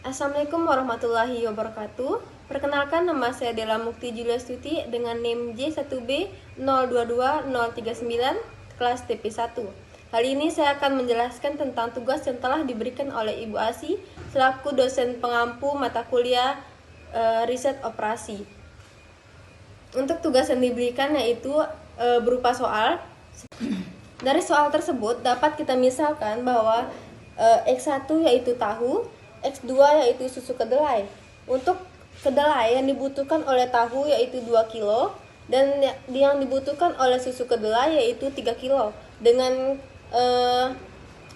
Assalamualaikum warahmatullahi wabarakatuh. Perkenalkan, nama saya Della Mukti Juliastuti dengan NIM J1B022039 kelas TP1. Kali ini saya akan menjelaskan tentang tugas yang telah diberikan oleh Ibu Asi selaku dosen pengampu mata kuliah riset operasi. Untuk tugas yang diberikan yaitu berupa soal. Dari soal tersebut dapat kita misalkan bahwa X1 yaitu tahu, X2 yaitu susu kedelai. Untuk kedelai yang dibutuhkan oleh tahu yaitu 2 kilo dan yang dibutuhkan oleh susu kedelai yaitu 3 kilo dengan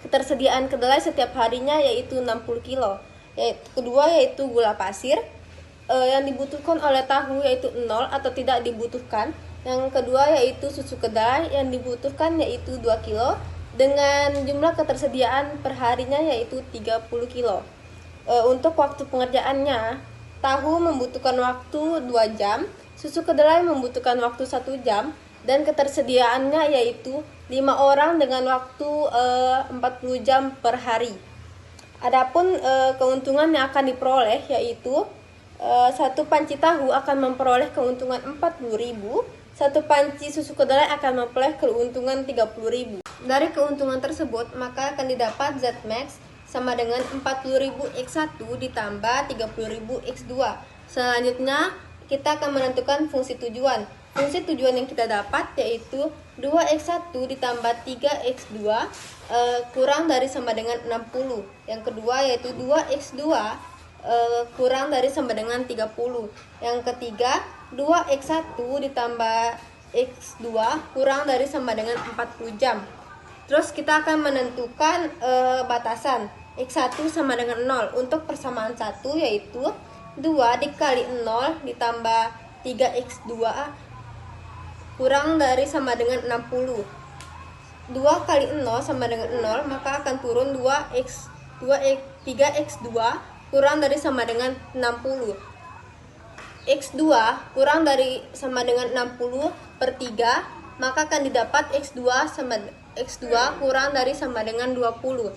ketersediaan kedelai setiap harinya yaitu 60 kilo. Kedua yaitu gula pasir yang dibutuhkan oleh tahu yaitu 0 atau tidak dibutuhkan. Yang kedua yaitu susu kedelai yang dibutuhkan yaitu 2 kilo dengan jumlah ketersediaan perharinya yaitu 30 kilo. Untuk waktu pengerjaannya, tahu membutuhkan waktu 2 jam, susu kedelai membutuhkan waktu 1 jam, dan ketersediaannya yaitu 5 orang dengan waktu 40 jam per hari. Adapun keuntungan yang akan diperoleh yaitu satu panci tahu akan memperoleh keuntungan 40.000, satu panci susu kedelai akan memperoleh keuntungan 30.000. Dari keuntungan tersebut, maka akan didapat Zmax sama dengan 40.000 X1 ditambah 30.000 X2. Selanjutnya, kita akan menentukan fungsi tujuan. Fungsi tujuan yang kita dapat yaitu 2X1 ditambah 3X2 kurang dari sama dengan 60. Yang kedua yaitu 2X2 kurang dari sama dengan 30. Yang ketiga, 2X1 ditambah X2 kurang dari sama dengan 40 jam. Terus kita akan menentukan batasan X1 sama dengan 0. Untuk persamaan 1 yaitu 2 dikali 0 ditambah 3X2 kurang dari sama dengan 60. 2 kali 0 sama dengan 0, maka akan turun 3X2 kurang dari sama dengan 60. X2 kurang dari sama dengan 60 per 3, maka akan didapat X2 kurang dari sama dengan 20.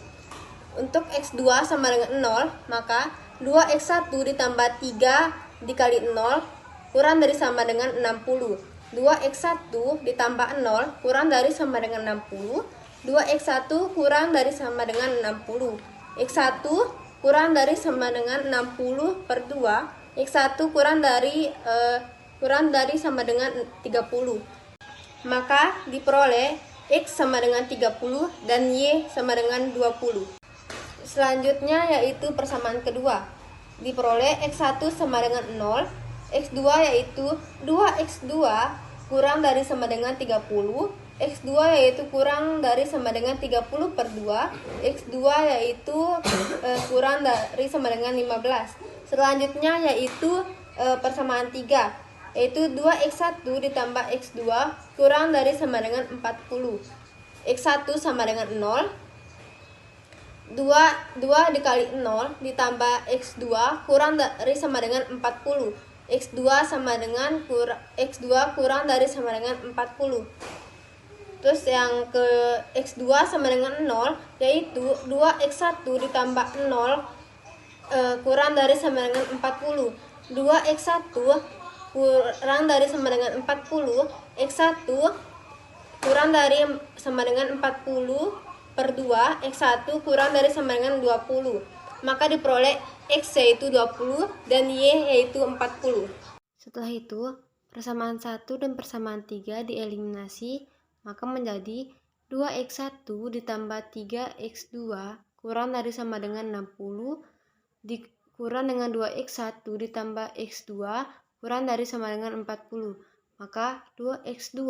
Untuk X2 sama dengan 0, maka 2X1 ditambah 3 dikali 0 kurang dari sama dengan 60. 2X1 ditambah 0 kurang dari sama dengan 60. 2X1 kurang dari sama dengan 60. X1 kurang dari sama dengan 60 per 2. X1 kurang dari sama dengan 30. Maka diperoleh X sama dengan 30 dan Y sama dengan 20. Selanjutnya yaitu persamaan kedua. Diperoleh X1 sama dengan 0, X2 yaitu 2X2 kurang dari sama dengan 30, X2 yaitu kurang dari sama dengan 30 per 2, X2 yaitu kurang dari sama dengan 15. Selanjutnya yaitu persamaan 3, yaitu 2X1 ditambah X2 kurang dari sama dengan 40. X1 sama dengan 0, 2 dikali 0 ditambah X2 kurang dari sama dengan 40. X2 kurang dari sama dengan 40. Terus yang ke X2 sama dengan 0 yaitu 2X1 ditambah 0 kurang dari sama dengan 40. 2X1 kurang dari sama dengan 40, X1 kurang dari sama dengan 40 per 2, X1 kurang dari sama dengan 20. Maka diperoleh X yaitu 20 dan Y yaitu 40. Setelah itu, persamaan 1 dan persamaan 3 dieliminasi, maka menjadi 2X1 ditambah 3X2 kurang dari sama dengan 60 dikurang dengan 2X1 ditambah X2 kurang dari sama dengan 40. Maka 2X2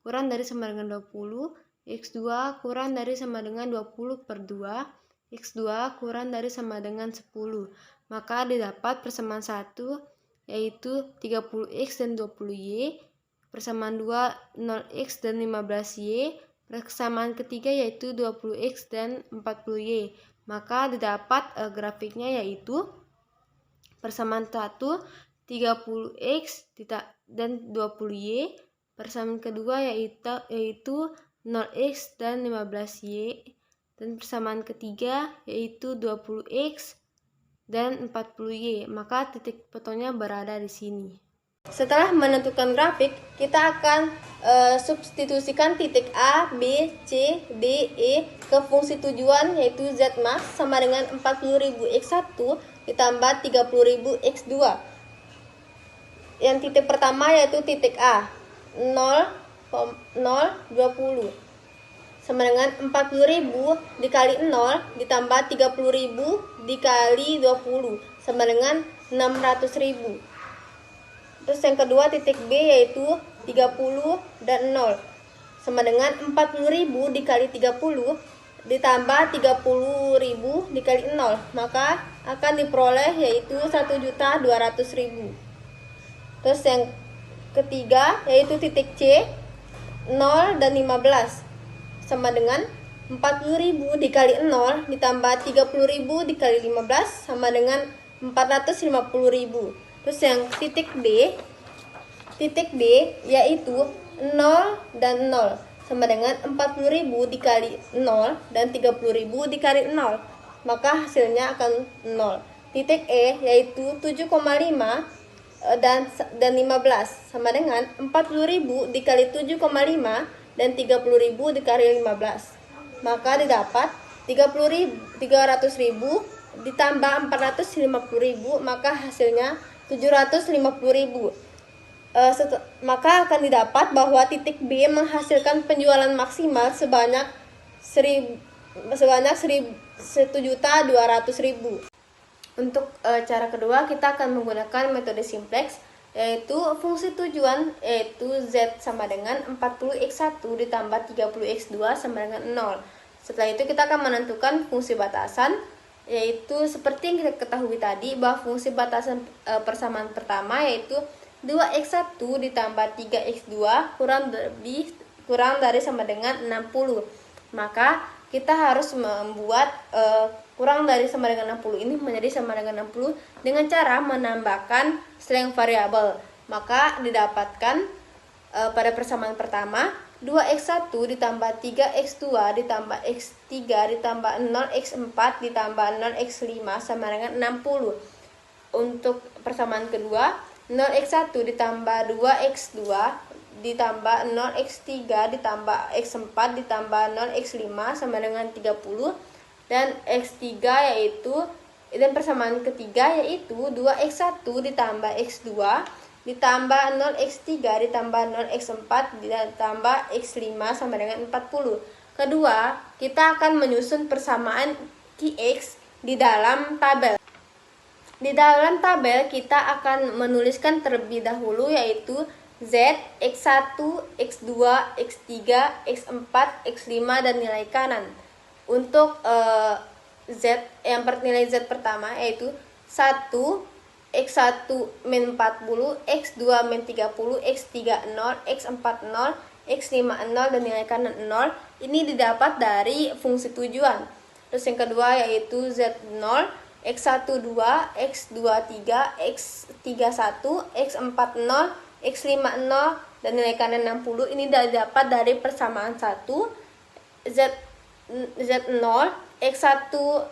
kurang dari sama dengan 20, X2 kurang dari sama dengan 20 per 2, X2 kurang dari sama dengan 10. Maka didapat persamaan 1 yaitu 30X dan 20Y, persamaan 2 0X dan 15Y, persamaan ketiga yaitu 20X dan 40Y. Maka didapat grafiknya yaitu persamaan 1 30X dan 20Y, persamaan kedua yaitu 0X dan 15Y, dan persamaan ketiga yaitu 20X dan 40Y, maka titik fotonya berada di sini. Setelah menentukan grafik, kita akan substitusikan titik A, B, C, D, E ke fungsi tujuan yaitu Z max sama dengan 40.000 X1 ditambah 30.000 X2. Yang titik pertama yaitu titik A, 0,020 sama dengan 40.000 dikali 0 ditambah 30.000 dikali 20 sama dengan 600.000. Terus yang kedua titik B yaitu 30 dan 0 sama dengan 40.000 dikali 30 ditambah 30.000 dikali 0, maka akan diperoleh yaitu 1.200.000. Terus yang ketiga yaitu titik C, 0 dan 15 sama dengan 40.000 dikali 0 ditambah 30.000 dikali 15 sama dengan 450.000. Terus yang titik D yaitu 0 dan 0 sama dengan 40.000 dikali 0 dan 30.000 dikali 0, maka hasilnya akan 0. Titik E yaitu 7,5 dan 15 sama dengan 40.000 dikali 7,5 dan 30.000 dikali 15, maka didapat 300.000 ditambah 450.000, maka hasilnya 750.000. Maka akan didapat bahwa titik B menghasilkan penjualan maksimal sebanyak 1.200.000. Untuk cara kedua, kita akan menggunakan metode simplex, yaitu fungsi tujuan yaitu Z sama dengan 40x1 ditambah 30x2 sama dengan 0. Setelah itu kita akan menentukan fungsi batasan, yaitu seperti yang kita ketahui tadi bahwa fungsi batasan persamaan pertama yaitu 2x1 ditambah 3x2 kurang dari sama dengan 60. Maka kita harus membuat kurang dari sama dengan 60 ini menjadi sama dengan 60 dengan cara menambahkan slang variabel. Maka didapatkan pada persamaan pertama 2x1 ditambah 3x2 ditambah x3 ditambah 0x4 ditambah 0x5 sama dengan 60. Untuk persamaan kedua 0x1 ditambah 2x2 ditambah 0x3 ditambah x4 ditambah 0x5 sama dengan 30, dan x3 yaitu, dan persamaan ketiga yaitu 2x1 ditambah x2 ditambah 0x3 ditambah 0x4 ditambah x5 sama dengan 40. Kedua, kita akan menyusun persamaan Qx di dalam tabel. Di dalam tabel kita akan menuliskan terlebih dahulu yaitu Z, X1, X2, X3, X4, X5 dan nilai kanan. Untuk Z, nilai Z pertama yaitu 1, X1 min 40, X2 min 30, X3 0, X4 0, X5 0 dan nilai kanan 0. Ini didapat dari fungsi tujuan. Terus yang kedua yaitu Z0, X1 2, X2 3, X3 1, X4 0, X5 0 dan nilai kanan 60. Ini didapat dari persamaan 1 Z0, X1 0,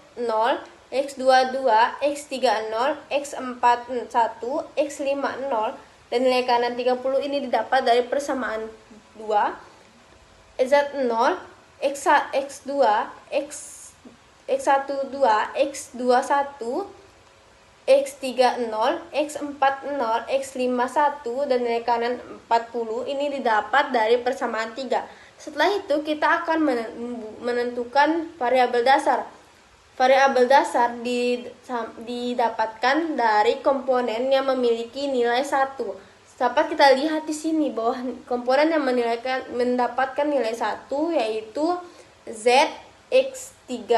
X2 2, X3 0, X4 1, X5 0 dan nilai kanan 30. Ini didapat dari persamaan 2 Z0, X2, X1 2, X2 1, X3 0, X4 0, X5 1 dan nilai kanan 40. Ini didapat dari persamaan 3. Setelah itu kita akan menentukan variabel dasar. Variabel dasar didapatkan dari komponen yang memiliki nilai 1. Dapat kita lihat di sini bahwa komponen yang mendapatkan nilai 1 yaitu Z, X3,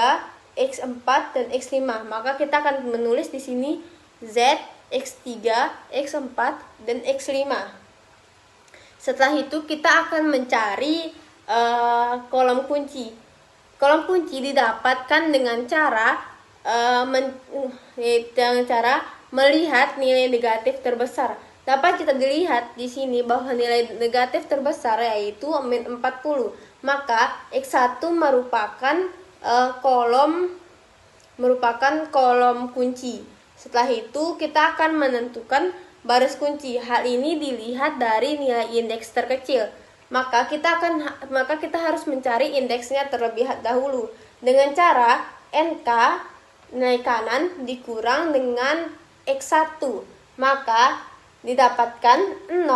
X4 dan X5. Maka kita akan menulis di sini Z, X3, X4 dan X5. Setelah itu kita akan mencari kolom kunci. Kolom kunci didapatkan dengan cara melihat nilai negatif terbesar. Dapat kita dilihat di sini bahwa nilai negatif terbesar yaitu min 40. Maka X1 merupakan kolom merupakan kolom kunci. Setelah itu kita akan menentukan baris kunci. Hal ini dilihat dari nilai indeks terkecil. Maka kita harus mencari indeksnya terlebih dahulu dengan cara NK nilai kanan dikurang dengan X1. Maka didapatkan 0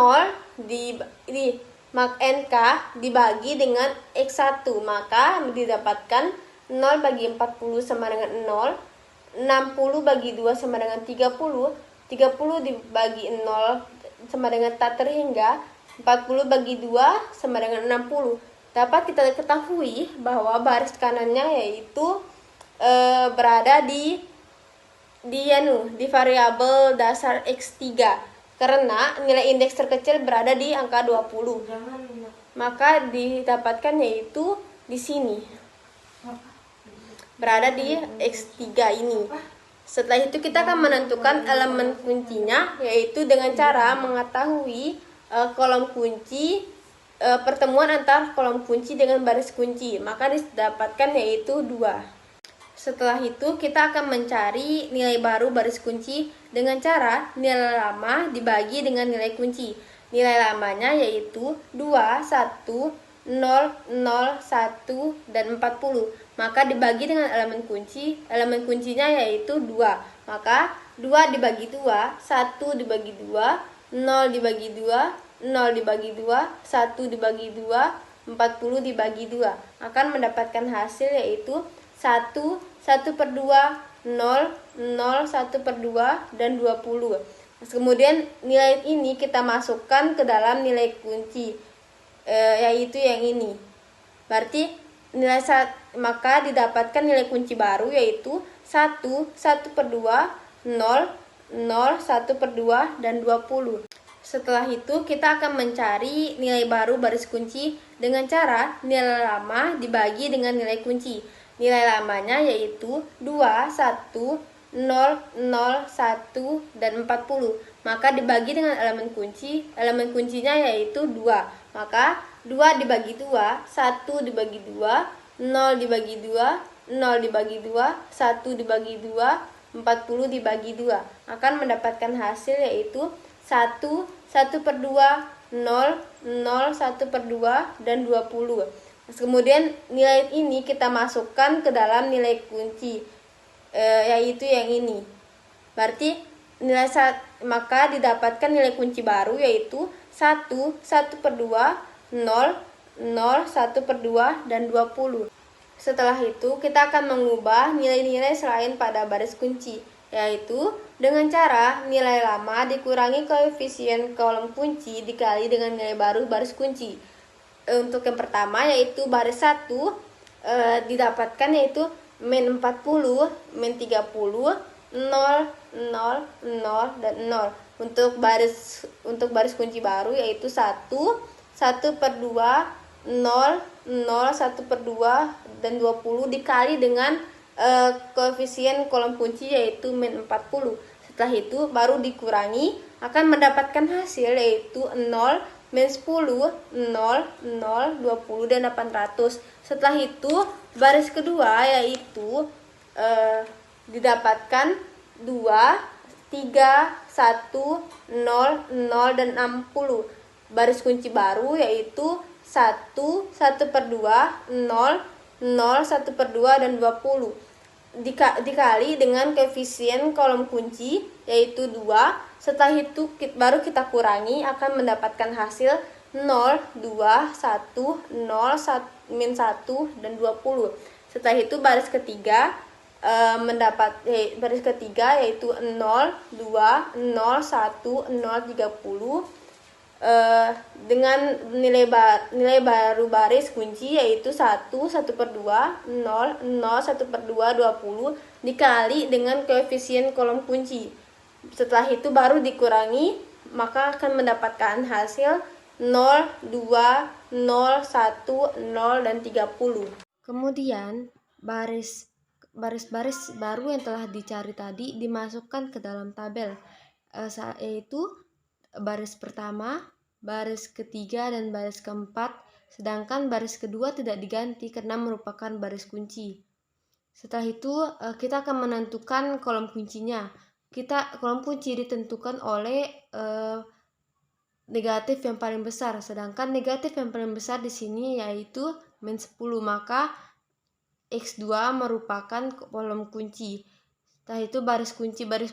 NK dibagi dengan X1, maka didapatkan 0 bagi 40 sama dengan 0, 60 bagi 2 sama dengan 30, 30 dibagi 0 sama dengan tak terhingga, 40 bagi 2 sama dengan 60. Dapat kita ketahui bahwa baris kanannya yaitu berada di variabel dasar X3 karena nilai indeks terkecil berada di angka 20. Maka didapatkan yaitu di sini. Berada di X3 ini. Setelah itu kita akan menentukan elemen kuncinya yaitu dengan cara mengetahui kolom kunci, pertemuan antara kolom kunci dengan baris kunci. Maka didapatkan yaitu 2. Setelah itu kita akan mencari nilai baru baris kunci dengan cara nilai lama dibagi dengan nilai kunci. Nilai lamanya yaitu 2, 1, 0, 0, 1, dan 40. Maka dibagi dengan elemen kunci. Elemen kuncinya yaitu 2. Maka 2 dibagi 2, 1 dibagi 2, 0 dibagi 2, 0 dibagi 2, 1 dibagi 2, 40 dibagi 2. Akan mendapatkan hasil yaitu 1, 1/2, 0, 0, 1/2, dan 20. Kemudian nilai ini kita masukkan ke dalam nilai kunci, yaitu yang ini. Berarti maka didapatkan nilai kunci baru yaitu 1, 1/2, 0, 0, 1/2, dan 20. Setelah itu kita akan mencari nilai baru baris kunci dengan cara nilai lama dibagi dengan nilai kunci. Nilai lamanya yaitu 2, 1, 0, 0, 1, dan 40. Maka dibagi dengan elemen kunci. Elemen kuncinya yaitu 2. Maka 2 dibagi 2, 1 dibagi 2, 0 dibagi 2, 0 dibagi 2, 1 dibagi 2, 40 dibagi 2. Akan mendapatkan hasil yaitu 1, 1/2, 0, 0, 1/2, dan 20. Kemudian nilai ini kita masukkan ke dalam nilai kunci, yaitu yang ini. Berarti maka didapatkan nilai kunci baru yaitu 1, 1/2, 0, 0, 1/2, dan 20. Setelah itu kita akan mengubah nilai-nilai selain pada baris kunci, yaitu dengan cara nilai lama dikurangi koefisien kolom kunci dikali dengan nilai baru baris kunci. Untuk yang pertama yaitu baris 1 didapatkan yaitu min 40, min 30, 0, 0, 0, dan 0. Untuk baris kunci baru yaitu 1, 1/2, 0, 0, 1/2, dan 20 dikali dengan koefisien kolom kunci yaitu min 40. Setelah itu baru dikurangi akan mendapatkan hasil yaitu 0, min 10, 0, 0, 20, dan 800. Setelah itu baris kedua yaitu didapatkan 2, 3, 1, 0, 0, dan 60. Baris kunci baru yaitu 1, 1/2, 0, 0, 1/2, dan 20. Dikali dengan koefisien kolom kunci yaitu 2. Setelah itu baru kita kurangi akan mendapatkan hasil 0, 2, 1, 0, min 1, dan 20. Setelah itu baris ketiga yaitu 0, 2, 0, 1, 0, 30 dengan nilai baru baris kunci yaitu 1, 1/2, 0, 0, 1/2, 20 dikali dengan koefisien kolom kunci. Setelah itu baru dikurangi maka akan mendapatkan hasil 0, 2, 0, 1, 0, dan 30. Kemudian baris-baris baru yang telah dicari tadi dimasukkan ke dalam tabel, yaitu baris pertama, baris ketiga, dan baris keempat, sedangkan baris kedua tidak diganti karena merupakan baris kunci. Setelah itu kita akan menentukan kolom kuncinya. Kolom kunci ditentukan oleh negatif yang paling besar, sedangkan negatif yang paling besar di sini yaitu -10, maka X2 merupakan kolom kunci. Setelah itu baris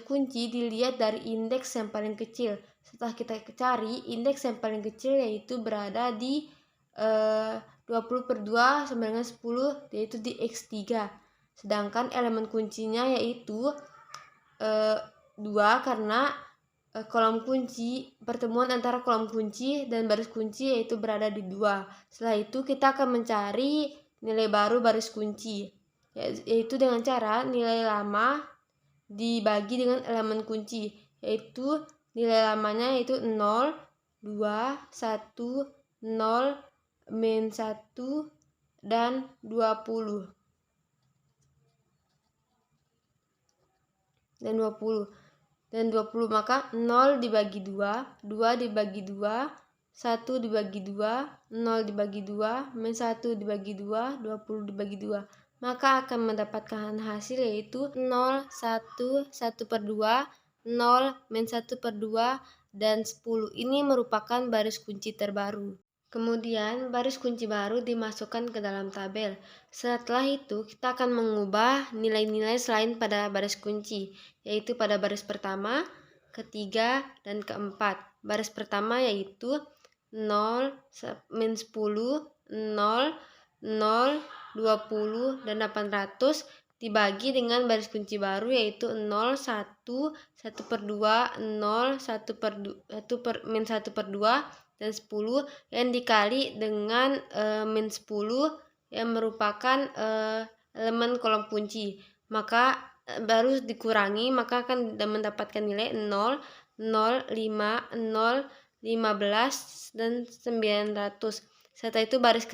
kunci dilihat dari indeks yang paling kecil. Setelah kita cari, indeks yang paling kecil yaitu berada di 20/2 sama dengan 10, yaitu di X3. Sedangkan elemen kuncinya yaitu 2, karena kolom kunci, pertemuan antara kolom kunci dan baris kunci yaitu berada di 2. Setelah itu kita akan mencari nilai baru baris kunci, yaitu dengan cara nilai lama dibagi dengan elemen kunci, yaitu nilai lamanya yaitu 0, 2, 1, 0, -1, dan 20. Dan 20, maka 0 dibagi 2, 2 dibagi 2, 1 dibagi 2, 0 dibagi 2, -1 dibagi 2, 20 dibagi 2. Maka akan mendapatkan hasil yaitu 0, 1, 1/2, 0, -1/2, dan 10. Ini merupakan baris kunci terbaru. Kemudian baris kunci baru dimasukkan ke dalam tabel. Setelah itu kita akan mengubah nilai-nilai selain pada baris kunci, yaitu pada baris pertama, ketiga, dan keempat. Baris pertama yaitu 0, -10, 0, 0, 20, dan 800 dibagi dengan baris kunci baru yaitu 0, 1, 1/2, 0, 1/2, dan 10 yang dikali dengan -10 yang merupakan elemen kolom kunci. Maka baru dikurangi, maka akan mendapatkan nilai 0, 0, 5, 0, 15, dan 900. Setelah itu baris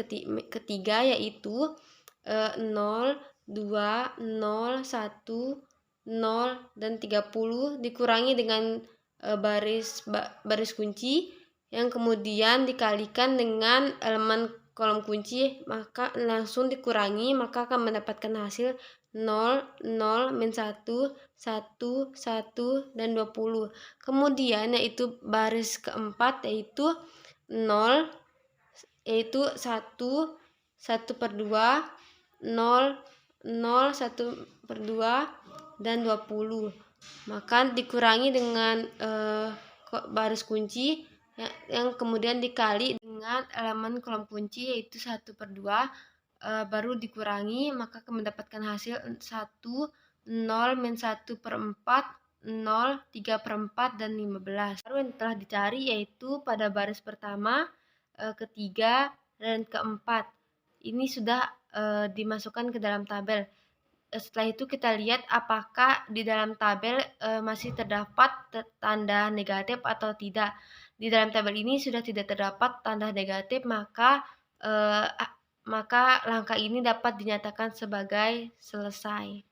ketiga yaitu 0, 2, 0, 1, 0, dan 30 dikurangi dengan baris kunci yang kemudian dikalikan dengan elemen kolom kunci, maka langsung dikurangi, maka akan mendapatkan hasil 0, 0, -1, 1, 1, dan 20. Kemudian yaitu baris keempat yaitu 0, yaitu 1, 1/2, 0, 0, 1/2, dan 20. Maka dikurangi dengan baris kunci yang kemudian dikali dengan elemen kolom kunci yaitu 1/2, baru dikurangi, maka akan mendapatkan hasil 1, 0, -1/4, 0, 3/4, dan 15. Baru yang telah dicari yaitu pada baris pertama, ketiga, dan keempat. Ini sudah dimasukkan ke dalam tabel. Setelah itu kita lihat apakah di dalam tabel masih terdapat tanda negatif atau tidak. Di dalam tabel ini sudah tidak terdapat tanda negatif, maka langkah ini dapat dinyatakan sebagai selesai.